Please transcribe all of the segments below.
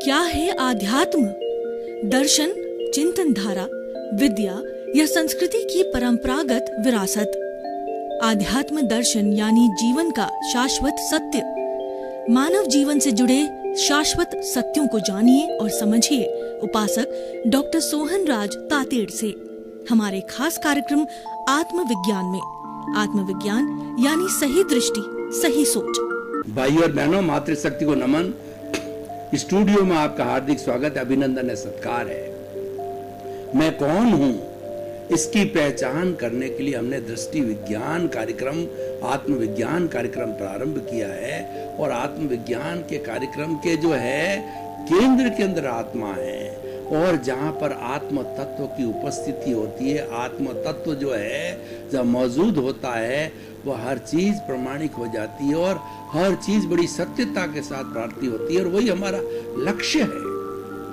क्या है आध्यात्म? दर्शन, चिंतन धारा, विद्या या संस्कृति की परंपरागत विरासत। आध्यात्म दर्शन यानी जीवन का शाश्वत सत्य। मानव जीवन से जुड़े शाश्वत सत्यों को जानिए और समझिए उपासक डॉक्टर सोहन राज तातेड़ से हमारे खास कार्यक्रम आत्मविज्ञान में। आत्मविज्ञान यानी सही दृष्टि, सही सोच। भाई और बहनों, मातृशक्ति को नमन। स्टूडियो में आपका हार्दिक स्वागत, अभिनंदन है, सत्कार है। मैं कौन हूं, इसकी पहचान करने के लिए हमने दृष्टि विज्ञान कार्यक्रम, आत्मविज्ञान कार्यक्रम प्रारंभ किया है। और आत्मविज्ञान के कार्यक्रम के जो है केंद्र के अंदर आत्मा है, और जहां पर आत्म तत्व की उपस्थिति होती है, आत्म तत्व जो है जब मौजूद होता है, वह हर चीज प्रमाणिक हो जाती है और हर चीज बड़ी सत्यता के साथ प्राप्ति होती है। और वही हमारा लक्ष्य है,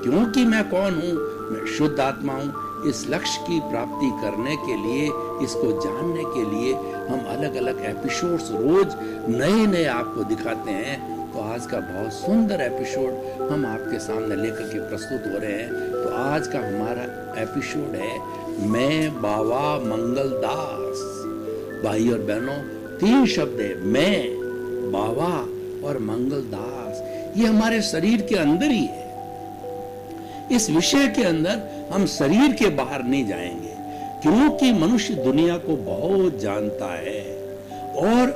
क्योंकि मैं कौन हूं, मैं शुद्ध आत्मा हूं। इस लक्ष्य की प्राप्ति करने के लिए, इसको जानने के लिए हम अलग अलग एपिसोड्स रोज नए नए आपको दिखाते हैं। तो आज का बहुत सुंदर एपिसोड हम आपके सामने लेकर के प्रस्तुत हो रहे हैं। तो आज का हमारा एपिसोड है मैं बाबा मंगलदास। भाई और बहनों, 3 शब्द है, मैं, बाबा और मंगलदास। ये हमारे शरीर के अंदर ही है। इस विषय के अंदर हम शरीर के बाहर नहीं जाएंगे, क्योंकि मनुष्य दुनिया को बहुत जानता है और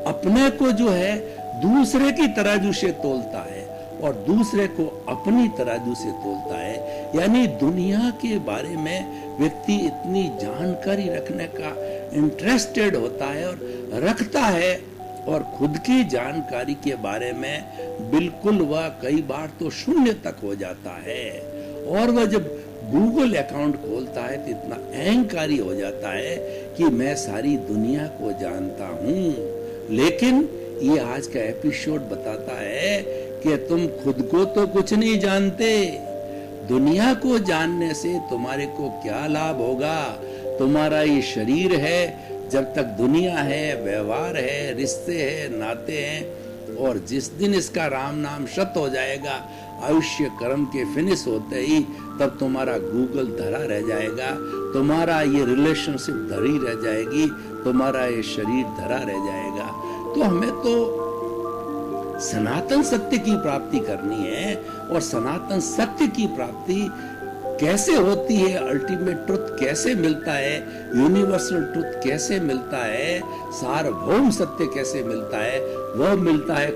अपने को जो है दूसरे की तराजू से तोलता है और दूसरे को अपनी तराजू से तोलता है। यानी दुनिया के बारे में व्यक्ति इतनी जानकारी रखने का इंटरेस्टेड होता है और रखता है, और खुद की जानकारी के बारे में बिल्कुल वह कई बार तो शून्य तक हो जाता है। और वह जब गूगल अकाउंट खोलता है तो इतना अहंकारी हो जाता है कि मैं सारी दुनिया को जानता हूं। लेकिन ये आज का एपिसोड बताता है कि तुम खुद को तो कुछ नहीं जानते। दुनिया को जानने से तुम्हारे को क्या लाभ होगा? तुम्हारा ये शरीर है, जब तक दुनिया है, व्यवहार है, रिश्ते हैं, नाते हैं, और जिस दिन इसका राम नाम शत हो जाएगा, आयुष्य कर्म के फिनिश होते ही, तब तुम्हारा गूगल धरा रह जाएगा, तुम्हारा ये रिलेशनशिप धरी रह जाएगी, तुम्हारा ये शरीर धरा रह जाएगा। तो हमें तो सनातन सत्य की प्राप्ति करनी है। और सनातन सत्य की प्राप्ति कैसे होती है, अल्टीमेट ट्रुथ कैसे मिलता है, यूनिवर्सल ट्रुथ कैसे मिलता है, सार्वभौम सत्य कैसे मिलता है, वह मिलता है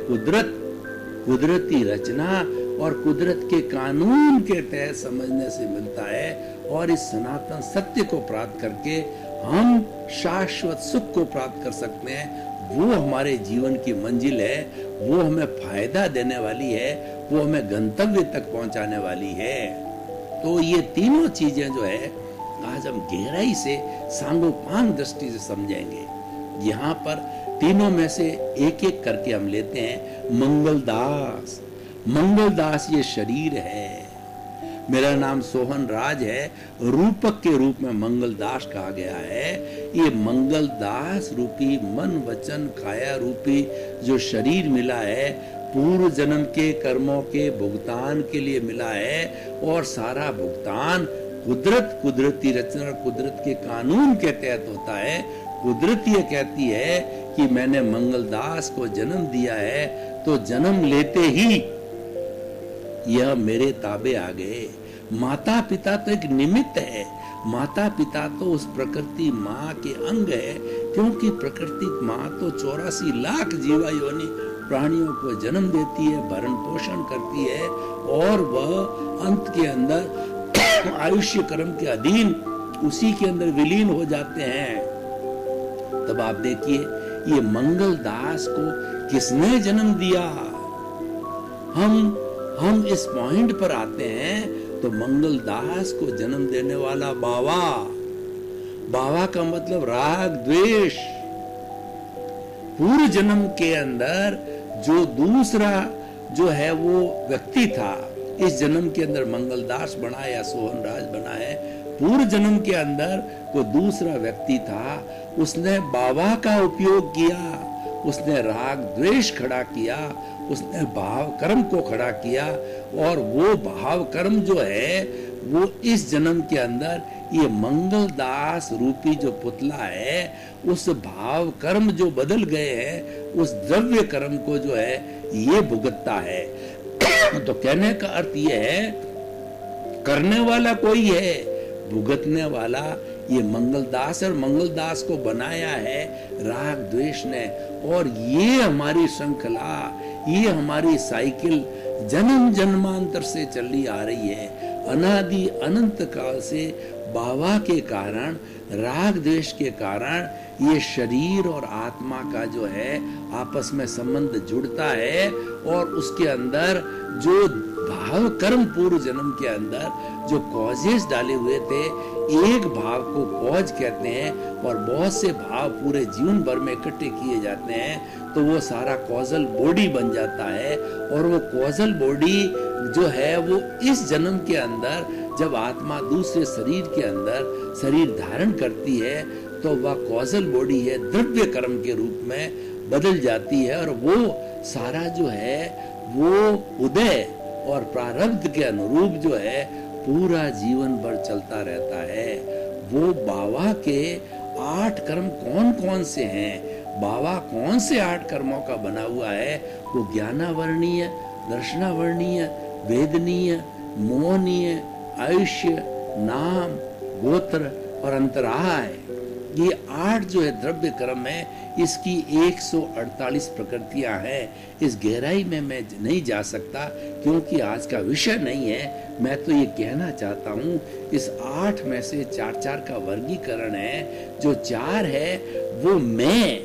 कुदरती रचना और कुदरत के कानून के तहत समझने से मिलता है। और इस सनातन सत्य को प्राप्त करके हम शाश्वत सुख को प्राप्त कर सकते हैं। वो हमारे जीवन की मंजिल है, वो हमें फायदा देने वाली है, वो हमें गंतव्य तक पहुंचाने वाली है। तो ये तीनों चीजें जो है आज हम गहराई से सांगोपांग दृष्टि से समझेंगे। यहाँ पर तीनों में से एक एक करके हम लेते हैं। मंगलदास, मंगलदास ये शरीर है। मेरा नाम सोहन राज है, रूपक के रूप में मंगलदास कहा गया है। ये मंगलदास रूपी मन वचन काया रूपी जो शरीर मिला है, पूर्व जन्म के कर्मों के भुगतान के लिए मिला है। और सारा भुगतान कुदरती रचना, कुदरत के कानून के तहत होता है। कुदरत ये कहती है कि मैंने मंगलदास को जन्म दिया है, तो जन्म लेते ही यह मेरे ताबे आ गए। माता पिता तो एक निमित्त है, माता पिता तो उस प्रकृति माँ के अंग है, क्योंकि प्रकृति माँ तो 84 लाख जीवा योनि प्राणियों को जन्म देती है, भरण पोषण करती है, और वह अंत के अंदर आयुष्य कर्म के अधीन उसी के अंदर विलीन हो जाते हैं। तब आप देखिए ये मंगलदास को किसने जन्म दिया। हम इस पॉइंट पर आते हैं तो मंगलदास को जन्म देने वाला बाबा, बाबा का मतलब राग द्वेष। पूर्व जन्म के अंदर जो दूसरा जो है वो व्यक्ति था, इस जन्म के अंदर मंगलदास बना या सोहन राज बना है। पूर्व जन्म के अंदर कोई दूसरा व्यक्ति था, उसने बाबा का उपयोग किया, उसने राग द्वेष खड़ा किया, उसने भाव कर्म को खड़ा किया और वो भाव कर्म जो है वो इस जन्म के अंदर ये मंगलदास रूपी जो पुतला है उस भाव कर्म जो बदल गए हैं उस द्रव्य कर्म को जो है ये भुगतता है। तो कहने का अर्थ ये है करने वाला कोई है, भुगतने वाला ये मंगलदास, और मंगलदास को बनाया है राग द्वेष ने। और ये हमारी श्रृंखला, ये हमारी साइकिल जन्म जन्मांतर से चली आ रही है। अनादि अनंत काल से बाबा के कारण, राग द्वेष के कारण ये शरीर और आत्मा का जो है आपस में संबंध जुड़ता है, और उसके अंदर जो भाव कर्म पूर्व जन्म के अंदर जो कॉजेस डाले हुए थे, एक भाव को कॉज कहते हैं और बहुत से भाव पूरे जीवन भर में इकट्ठे किए जाते हैं, तो वो सारा कॉजल बॉडी बन जाता है। और वो कॉजल बॉडी जो है वो इस जन्म के अंदर जब आत्मा दूसरे शरीर के अंदर शरीर धारण करती है तो वह कॉजल बॉडी है द्रव्य कर्म के रूप में बदल जाती है, और वो सारा जो है वो उदय और प्रारब्ध के अनुरूप जो है पूरा जीवन भर चलता रहता है। वो बाबा के 8 कर्म कौन कौन से हैं, बाबा कौन से 8 कर्मों का बना हुआ है, वो ज्ञानावर्णीय, दर्शनावर्णीय, वेदनीय, मोहनीय, आयुष्य, नाम, गोत्र और अंतराय, ये 8 जो है द्रव्य कर्म है। इसकी 148 प्रकृतियां हैं। इस गहराई में मैं नहीं जा सकता क्योंकि आज का विषय नहीं है। मैं तो ये कहना चाहता हूँ इस 8 में से 4-4 का वर्गीकरण है। जो 4 है वो मैं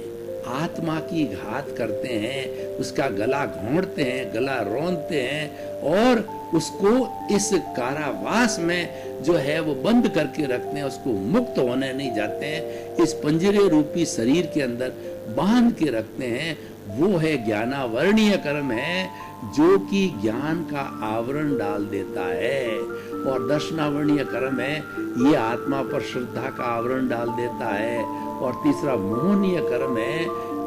आत्मा की घात करते हैं, उसका गला घोंटते हैं, गला रोंदते हैं और उसको इस कारावास में जो है वो बंद करके रखते हैं, उसको मुक्त होने नहीं जाते हैं, इस पंजरे रूपी शरीर के अंदर बांध के रखते हैं। वो है ज्ञानावर्णीय कर्म है जो कि ज्ञान का आवरण डाल देता है, और दर्शनावर्णीय कर्म है ये आत्मा पर श्रद्धा का आवरण डाल देता है, और तीसरा मोहनीय कर्म है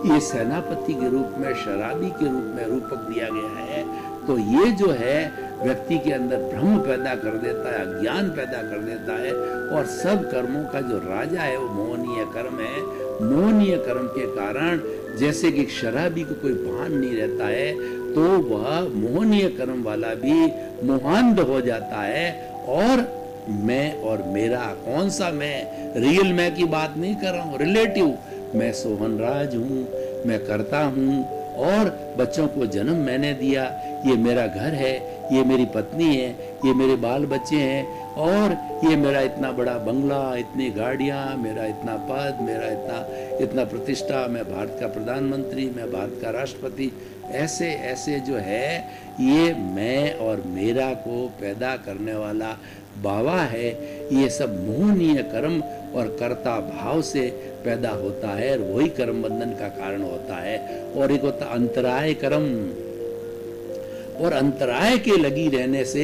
ये सेनापति के रूप में, शराबी के रूप में रूपक दिया गया है। तो ये जो है व्यक्ति के अंदर भ्रम पैदा कर देता है, अज्ञान पैदा कर देता है, और सब कर्मों का जो राजा है वो मोहनीय कर्म है। मोहनीय कर्म के कारण जैसे कि शराबी को कोई भान नहीं रहता है तो वह मोहनीय कर्म वाला भी मोहांध हो जाता है। और मैं और मेरा, कौन सा मैं, रियल मैं की बात नहीं कर रहा हूँ, रिलेटिव मैं सोहन राज हूँ, मैं करता हूँ और बच्चों को जन्म मैंने दिया, ये मेरा घर है, ये मेरी पत्नी है, ये मेरे बाल बच्चे हैं, और ये मेरा इतना बड़ा बंगला, इतनी गाड़ियाँ, मेरा इतना पद, मेरा इतना प्रतिष्ठा, मैं भारत का प्रधानमंत्री, मैं भारत का राष्ट्रपति। ऐसे ऐसे जो है ये मैं और मेरा को पैदा करने वाला बाबा है। ये सब मोहनीय कर्म और कर्ता भाव से पैदा होता है, और वही कर्म बंधन का कारण होता है। और एक होता अंतराय कर्म, और अंतराय के लगी रहने से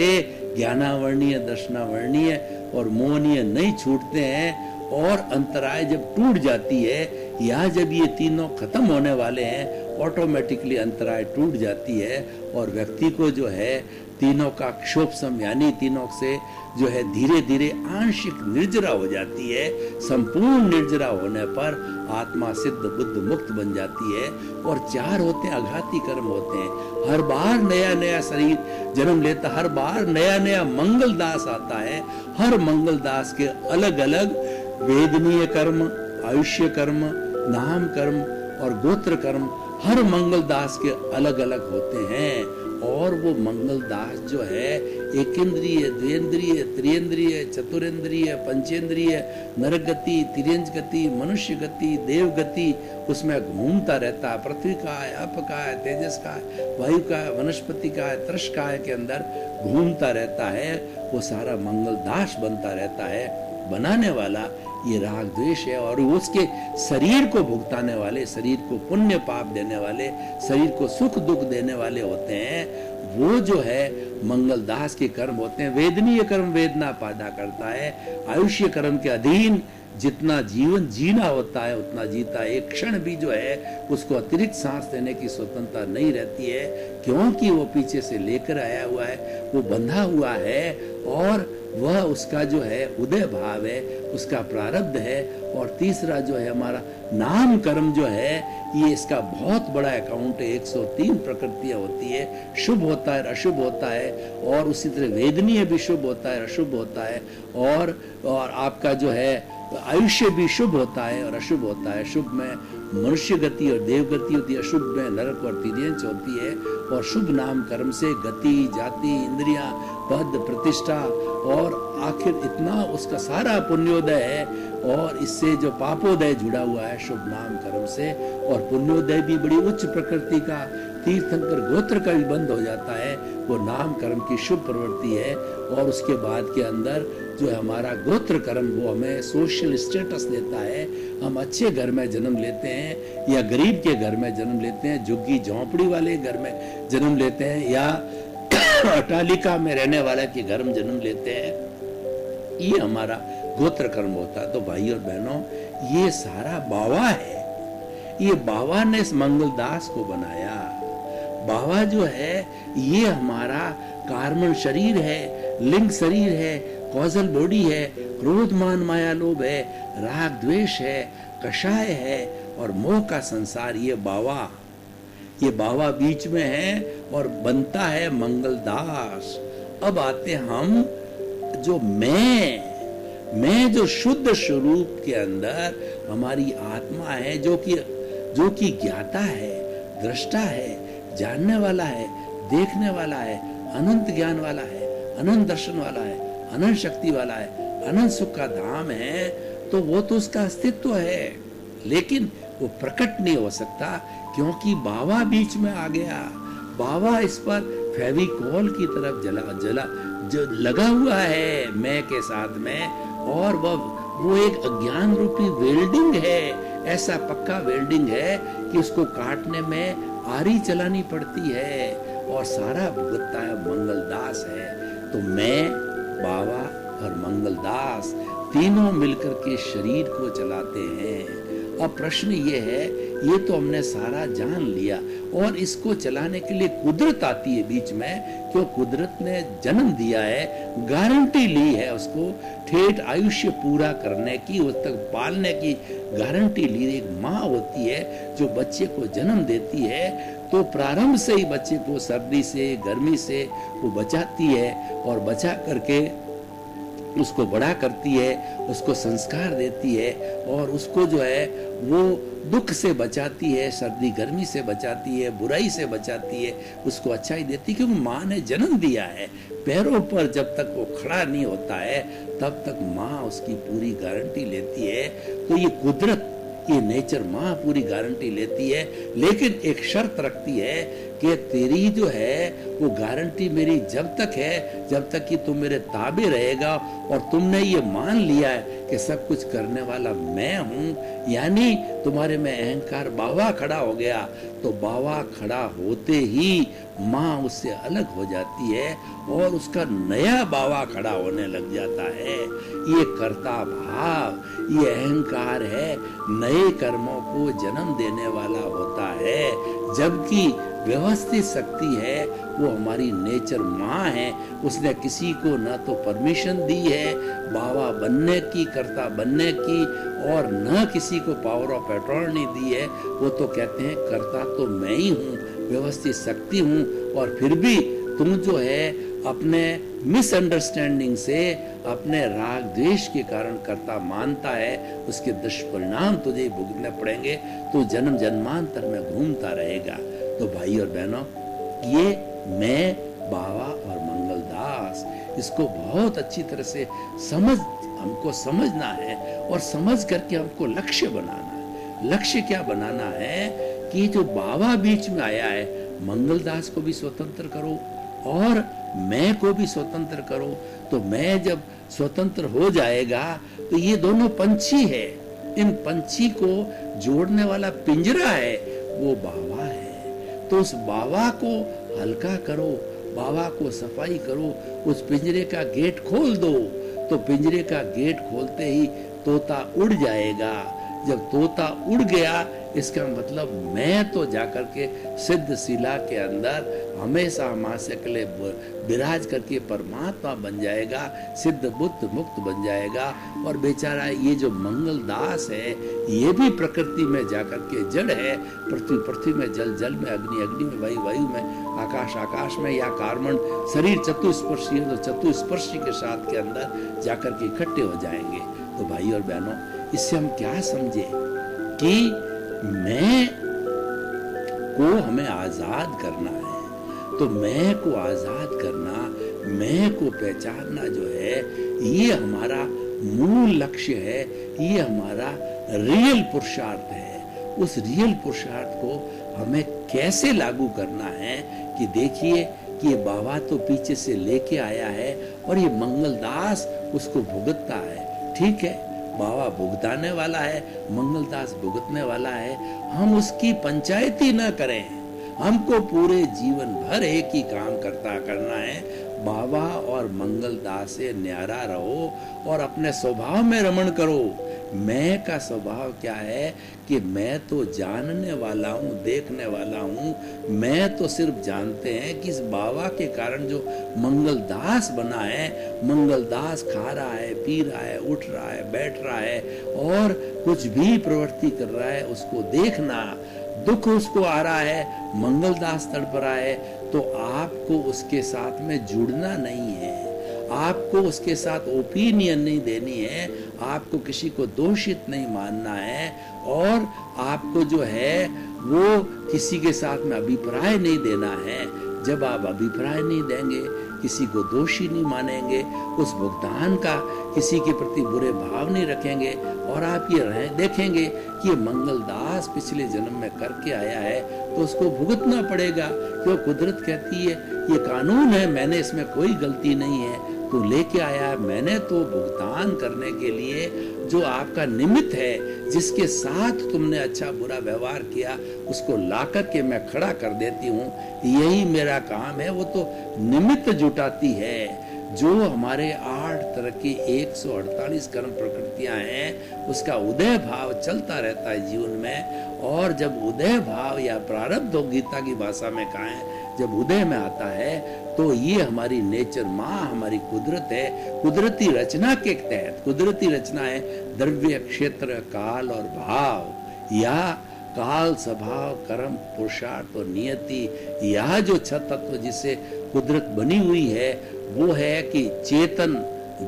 ज्ञानावर्णीय, दर्शनावर्णीय और मोहनीय नहीं छूटते हैं। और अंतराय जब टूट जाती है या जब ये तीनों खत्म होने वाले हैं, ऑटोमेटिकली अंतराय टूट जाती है, और व्यक्ति को जो है तीनों का क्षोभसम यानी तीनों से जो है धीरे धीरे आंशिक निर्जरा हो जाती है। संपूर्ण निर्जरा होने पर आत्मा सिद्ध बुद्ध मुक्त बन जाती है। और 4 होते हैं अघाती कर्म होते हैं। हर बार नया नया शरीर जन्म लेता, हर बार नया नया मंगलदास आता है। हर मंगलदास के अलग अलग वेदनीय कर्म, आयुष्य कर्म, नाम कर्म और गोत्र कर्म हर मंगलदास के अलग अलग होते हैं। और वो मंगलदास जो है एक इंद्रिय, द्वेंद्रिय, त्रियेंद्रिय, चतुरेंद्रिय, पंचेंद्रिय, नरक गति, तिर्यंज गति, मनुष्य गति, देव गति उसमें घूमता रहता है। पृथ्वी का है, अप का है, तेजस का है, वायु का है, वनस्पति का है, त्रश का है के अंदर घूमता रहता है। वो सारा मंगलदास बनता रहता है। बनाने वाला ये राग द्वेष है, और उसके शरीर को भुगताने वाले, शरीर को पुण्य पाप देने वाले, शरीर को सुख दुख देने वाले होते हैं। वो जो है मंगलदास के कर्म होते हैं। वेदनीय कर्म वेदना पैदा करता है। आयुष्य कर्म के अधीन जितना जीवन जीना होता है उतना जीता, एक क्षण भी जो है उसको अतिरिक्त सांस लेने की स्वतंत्रता नहीं रहती है, क्योंकि वो पीछे से लेकर आया हुआ है, वो बंधा हुआ है और वह उसका जो है उदय भाव है, उसका प्रारब्ध है। और तीसरा जो है हमारा नाम कर्म जो है, ये इसका बहुत बड़ा अकाउंट है। 103 प्रकृतियां होती है, शुभ होता है, अशुभ होता है, और उसी तरह वेदनीय भी शुभ होता है, अशुभ होता है, और आपका जो है आयुष्य भी शुभ होता है और अशुभ होता है। शुभ में मनुष्य गति और देव गति होती है, अशुभ में नरक और तिर्यंच होती है। और शुभ नाम कर्म से गति, जाति, इंद्रियां, पद, प्रतिष्ठा और आखिर इतना उसका सारा पुण्योदय है। और इससे जो पापोदय जुड़ा हुआ है शुभ नाम कर्म से, और पुण्योदय भी बड़ी उच्च प्रकृति का, तीर्थंकर गोत्र का भी बंद हो जाता है। वो नाम कर्म की शुभ प्रवृत्ति है। और उसके बाद के अंदर जो है हमारा गोत्र कर्म, वो हमें सोशल स्टेटस देता है। हम अच्छे घर में जन्म लेते हैं या गरीब के घर में जन्म लेते हैं, झुग्गी झोंपड़ी वाले घर में जन्म लेते हैं या अटालिका में रहने वाले के घर में जन्म लेते हैं, ये हमारा गोत्र कर्म होता है। तो भाई और बहनों, ये सारा बाबा है। ये बाबा ने इस मंगलदास को बनाया। बाबा जो है ये हमारा कार्बन शरीर है, लिंग शरीर है, कॉजल बॉडी है, क्रोध मान माया लोभ है, राग द्वेष है, कषाय है और मोह का संसार। ये बाबा बीच में है और बनता है मंगलदास। अब आते हम जो मैं जो शुद्ध स्वरूप के अंदर हमारी आत्मा है, जो कि ज्ञाता है, दृष्टा है, जानने वाला है, देखने वाला है, अनंत ज्ञान वाला है, अनंत दर्शन वाला है, अनंत शक्ति वाला है, अनंत सुख का धाम है। तो वो तो उसका अस्तित्व है, लेकिन वो प्रकट नहीं हो सकता क्योंकि बाबा बीच में आ गया। बाबा इस पर फेविकॉल की तरफ जो लगा हुआ है मैं के साथ में, और वो एक अज्ञान रूपी वेल्डिंग है। ऐसा पक्का वेल्डिंग है कि उसको काटने में आरी चलानी पड़ती है और सारा भुगतता है मंगलदास है। तो मैं, बाबा और मंगलदास तीनों मिलकर के शरीर को चलाते हैं। अब प्रश्न ये है, ये तो हमने सारा जान लिया और इसको चलाने के लिए कुदरत आती है बीच में, क्यों कुदरत ने जन्म दिया है, गारंटी ली है उसको ठेठ आयुष्य पूरा करने की, उस तक पालने की गारंटी ली। एक माँ होती है जो बच्चे को जन्म देती है, तो प्रारंभ से ही बच्चे को सर्दी से, गर्मी से वो बचाती है और बचा करके उसको बड़ा करती है, उसको संस्कार देती है और उसको जो है वो दुख से बचाती है, सर्दी गर्मी से बचाती है, बुराई से बचाती है, उसको अच्छाई देती है, क्योंकि माँ ने जन्म दिया है। पैरों पर जब तक वो खड़ा नहीं होता है तब तक माँ उसकी पूरी गारंटी लेती है। तो ये कुदरत, ये नेचर माँ पूरी गारंटी लेती है, लेकिन एक शर्त रखती है कि तेरी जो है वो गारंटी मेरी जब तक है जब तक कि तुम मेरे ताबे रहेगा और तुमने ये मान लिया है कि सब कुछ करने वाला मैं हूं, यानी तुम्हारे में अहंकार बाबा खड़ा हो गया, तो बाबा खड़ा होते ही माँ उससे अलग हो जाती है और उसका नया बाबा खड़ा होने लग जाता है। ये कर्ता भाव, ये अहंकार है, नए कर्मों को जन्म देने वाला होता है, जबकि व्यवस्थित शक्ति है वो हमारी नेचर माँ है। उसने किसी को न तो परमिशन दी है बाबा बनने की, कर्ता बनने की, और न किसी को पावर ऑफ अटॉर्नी दी है। वो तो कहते हैं कर्ता तो मैं ही हूँ, व्यवस्थित शक्ति हूँ, और फिर भी तुम जो है अपने मिसअंडरस्टैंडिंग से, अपने राग द्वेष के कारण कर्ता मानता है, उसके दुष्परिणाम तुझे भुगतने पड़ेंगे, तो जन्म जन्मांतर में घूमता रहेगा। तो भाई और बहनों, ये मैं, बाबा और मंगलदास, इसको बहुत अच्छी तरह से हमको समझना है और समझ करके हमको लक्ष्य बनाना है। लक्ष्य क्या बनाना है कि जो बाबा बीच में आया है, मंगलदास को भी स्वतंत्र करो और मैं को भी स्वतंत्र करो। तो मैं जब स्वतंत्र हो जाएगा तो ये दोनों पंछी है, इन पंछी को जोड़ने वाला पिंजरा है वो बाबा है। तो उस बाबा को हल्का करो, बाबा को सफाई करो, उस पिंजरे का गेट खोल दो। तो पिंजरे का गेट खोलते ही तोता उड़ जाएगा। जब तोता उड़ गया इसका मतलब मैं तो जाकर के सिद्ध शिला के अंदर हमेशा हमारे के लिए विराज करके परमात्मा बन जाएगा, सिद्ध बुद्ध मुक्त बन जाएगा। और बेचारा ये जो मंगल दास है ये भी प्रकृति में जाकर के जड़ है, पृथ्वी पृथ्वी में, जल जल में, अग्नि अग्नि में, वायु वायु में, आकाश आकाश में, या कार्बन शरीर चतुस्पर्शी है तो चतुस्पर्शी के साथ के अंदर जाकर के इकट्ठे हो जाएंगे। तो भाई और बहनों, इससे हम क्या समझे कि मैं को हमें आजाद करना है। तो मैं को आजाद करना, मैं को पहचानना जो है ये हमारा मूल लक्ष्य है, ये हमारा रियल पुरुषार्थ है। उस रियल पुरुषार्थ को हमें कैसे लागू करना है कि देखिए कि ये बाबा तो पीछे से लेके आया है और ये मंगलदास उसको भुगतता है। ठीक है, बाबा भुगताने वाला है, मंगलदास भुगतने वाला है। हम उसकी पंचायती न करें, हमको पूरे जीवन भर एक ही काम करना है, बाबा और मंगलदास से न्यारा रहो और अपने स्वभाव में रमण करो। मैं का स्वभाव क्या है कि मैं तो जानने वाला हूँ, देखने वाला हूँ। मैं तो सिर्फ जानते हैं कि इस बाबा के कारण जो मंगलदास बना है, मंगलदास खा रहा है, पी रहा है, उठ रहा है, बैठ रहा है और कुछ भी प्रवृत्ति कर रहा है, उसको देखना। दुख उसको आ रहा है, मंगलदास तड़प रहा है, तो आपको उसके साथ में जुड़ना नहीं है, आपको उसके साथ ओपिनियन नहीं देनी है, आपको किसी को दोषित नहीं मानना है और आपको जो है वो किसी के साथ में अभिप्राय नहीं देना है। जब आप अभिप्राय नहीं देंगे, किसी को दोषी नहीं मानेंगे, उस भुगतान का किसी के प्रति बुरे भाव नहीं रखेंगे और आप ये देखेंगे कि ये मंगलदास पिछले जन्म में करके आया है तो उसको भुगतना पड़ेगा। क्यों? कुदरत कहती है ये कानून है, मैंने इसमें कोई गलती नहीं है, तो लेके आया है, मैंने तो भुगतान करने के लिए जो आपका निमित्त है, जिसके साथ तुमने अच्छा बुरा व्यवहार किया, उसको ला करके मैं खड़ा कर देती हूँ। यही मेरा काम है। वो तो निमित्त जुटाती है। जो हमारे 8 तरह की 148 कर्म प्रकृतियां हैं, उसका उदय भाव चलता रहता है जीवन में। और जब उदय भाव या प्रारब्ध गीता की भाषा में कहें, जब उदय में आता है तो ये हमारी नेचर माँ, हमारी कुदरत है। कुदरती रचना के तहत, कुदरती रचना है द्रव्य, क्षेत्र, काल और भाव, या काल, स्वभाव, कर्म, पुरुषार्थ और नियति। यह जो 6 तत्व जिससे कुदरत बनी हुई है वो है कि चेतन,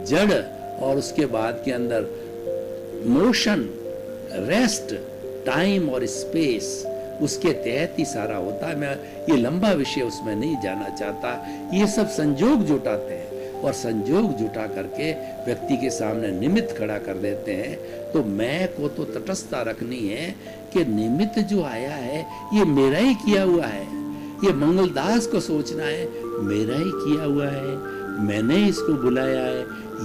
जड़ और उसके बाद के अंदर मोशन, रेस्ट, टाइम और स्पेस, उसके तहत ही सारा होता है। मैं ये लंबा विषय उसमें नहीं जाना चाहता। ये सब संजोग जुटाते हैं और संजोग जुटा करके व्यक्ति के सामने निमित्त खड़ा कर देते हैं। तो मैं को तो तटस्थता रखनी है कि निमित्त जो आया है ये मेरा ही किया हुआ है। ये मंगलदास को सोचना है मेरा ही किया हुआ है, मैंने इसको बुलाया है,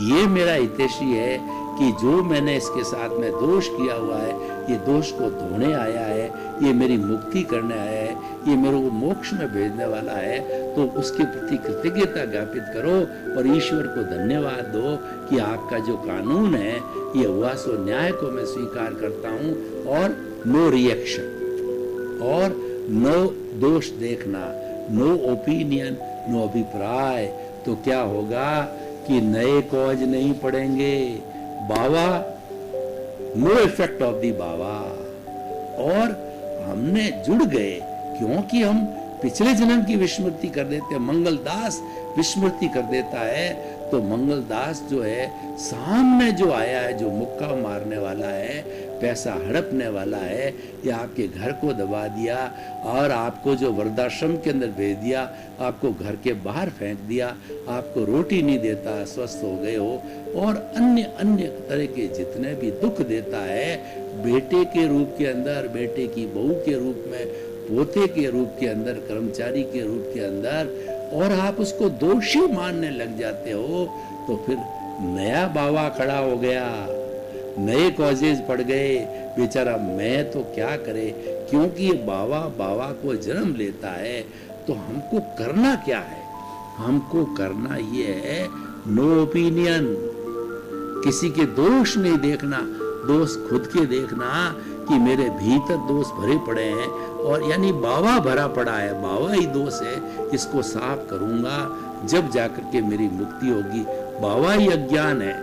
ये मेरा हितैषी है कि जो मैंने इसके साथ में दोष किया हुआ है, ये दोष को धोने आया है, ये मेरी मुक्ति करने आया है, ये मेरे को मोक्ष में भेजने वाला है। तो उसके प्रति कृतज्ञता ज्ञापित करो और ईश्वर को धन्यवाद दो कि आपका जो कानून है ये हुआ सो न्याय को मैं स्वीकार करता हूँ। और नो रिएक्शन और नो दोष देखना, नो ओपिनियन, नो अभिप्राय। तो क्या होगा कि नए कॉज नहीं पड़ेंगे, बाबा, नो इफेक्ट ऑफ दी बाबा। और हमने जुड़ गए क्योंकि हम पिछले जन्म की विस्मृति कर देते हैं। मंगलदास विस्मृति कर देता है तो मंगलदास जो है सामने जो आया है, जो मुक्का मारने वाला है, पैसा हड़पने वाला है, या आपके घर को दबा दिया और आपको जो वृद्धाश्रम के अंदर भेज दिया, आपको घर के बाहर फेंक दिया, आपको रोटी नहीं देता, स्वस्थ हो गए हो, और अन्य अन्य तरह के जितने भी दुख देता है, बेटे के रूप के अंदर, बेटे की बहू के रूप में, पोते के रूप के अंदर, कर्मचारी के रूप के अंदर, और आप उसको दोषी मानने लग जाते हो, तो फिर नया बाबा खड़ा हो गया, नए कॉजेज पड़ गए। बेचारा मैं तो क्या करे, क्योंकि ये बाबा को जन्म लेता है। तो हमको करना क्या है? हमको करना ये है नो ओपिनियन, किसी के दोष नहीं देखना, दोष खुद के देखना कि मेरे भीतर दोष भरे पड़े हैं और यानी बावा भरा पड़ा है, बावा ही दोष है, इसको साफ करूंगा जब जाकर के मेरी मुक्ति होगी। बावा ही अज्ञान है,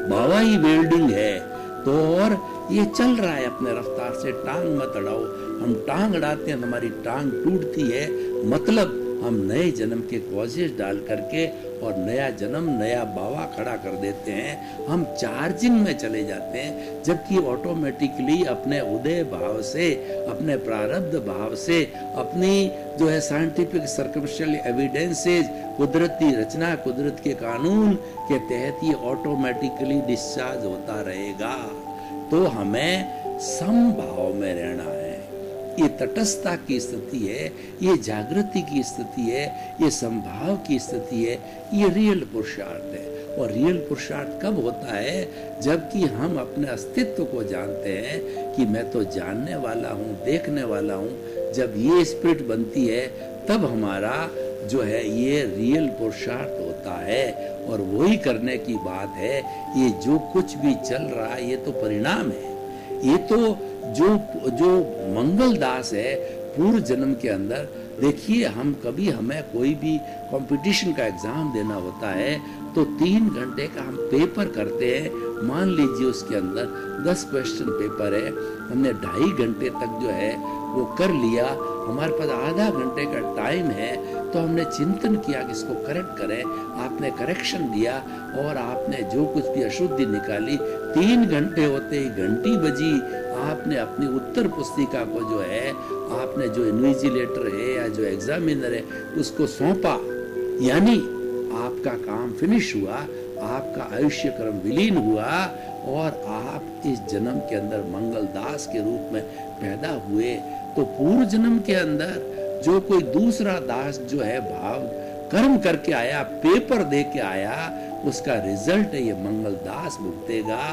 बावा ही वेल्डिंग है। तो और ये चल रहा है अपने रफ्तार से, टांग मत अड़ाओ। हम टांग अड़ाते हैं, हमारी टांग टूटती है, मतलब हम नए जन्म के कॉजेज डाल करके और नया जन्म नया बावा खड़ा कर देते हैं। हम चार्जिंग में चले जाते हैं, जबकि ऑटोमेटिकली अपने उदय भाव से, अपने प्रारब्ध भाव से, अपनी जो है साइंटिफिक सर्कमस्टेंशियल एविडेंसेस, कुदरती रचना, कुदरत के कानून के तहत ये ऑटोमेटिकली डिस्चार्ज होता रहेगा। तो हमें समभाव में रहना है। ये तटस्थता की स्थिति है, ये जागृति की स्थिति है, ये संभाव की स्थिति है, ये रियल पुरुषार्थ है। और रियल पुरुषार्थ कब होता है? जबकि हम अपने अस्तित्व को जानते हैं कि मैं तो जानने वाला हूँ, देखने वाला हूँ। जब ये स्पिरिट बनती है तब हमारा जो है ये रियल पुरुषार्थ होता है। और वही करने की बात है। ये जो कुछ भी चल रहा है ये तो परिणाम है। ये तो जो मंगलदास है पूर्व जन्म के अंदर, देखिए हम कभी हमें कोई भी कंपटीशन का एग्जाम देना होता है तो 3 घंटे का हम पेपर करते हैं। मान लीजिए उसके अंदर 10 क्वेश्चन पेपर है, हमने 2.5 घंटे तक जो है वो कर लिया, हमारे पास आधा घंटे का टाइम है, तो हमने चिंतन किया कि इसको करेक्ट करें। आपने करेक्शन दिया और आपने जो कुछ भी अशुद्धि निकाली, 3 घंटे होते ही घंटी बजी, आपने अपनी उत्तर पुस्तिका को जो है आपने जो इन्विजिलेटर है या जो एग्जामिनर है उसको सौंपा, यानी आपका काम फिनिश हुआ, आपका आयुष्य क्रम विलीन हुआ और आप इस जन्म के अंदर मंगलदास के रूप में पैदा हुए। तो पूर्व जन्म के अंदर जो कोई दूसरा दास जो है भाव कर्म करके आया, पेपर दे के आया, उसका रिजल्ट ये मंगलदास भुगतेगा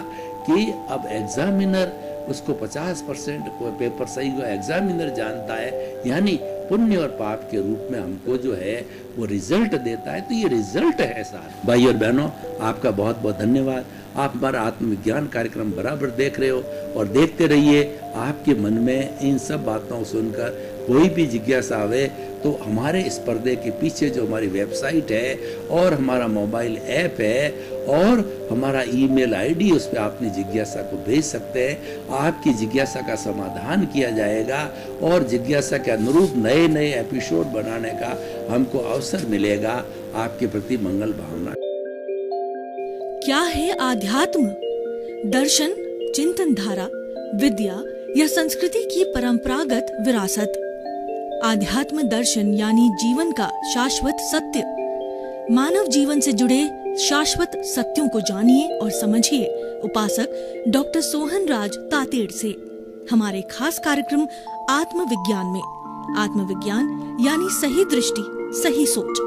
कि अब एग्जामिनर उसको 50% कोई पेपर सही हुआ एग्जामिनर जानता है, यानी पुण्य और पाप के रूप में हमको जो है वो रिजल्ट देता है। तो ये रिजल्ट है साथ। भाई और बहनों, आपका बहुत बहुत धन्यवाद। आप हमारा आत्मविज्ञान कार्यक्रम बराबर देख रहे हो और देखते रहिए। आपके मन में इन सब बातों को सुनकर कोई भी जिज्ञासा आवे तो हमारे इस पर्दे के पीछे जो हमारी वेबसाइट है और हमारा मोबाइल ऐप है और हमारा ईमेल आईडी, उस पर अपनी जिज्ञासा को भेज सकते हैं। आपकी जिज्ञासा का समाधान किया जाएगा और जिज्ञासा के अनुरूप नए नए एपिसोड बनाने का हमको अवसर मिलेगा। आपके प्रति मंगल भावना। क्या है आध्यात्म? दर्शन, चिंतन धारा, विद्या या संस्कृति की परंपरागत विरासत। आध्यात्म दर्शन यानी जीवन का शाश्वत सत्य। मानव जीवन से जुड़े शाश्वत सत्यों को जानिए और समझिए उपासक डॉक्टर सोहन राज तातेड़ से हमारे खास कार्यक्रम आत्मविज्ञान में। आत्मविज्ञान यानी सही दृष्टि, सही सोच।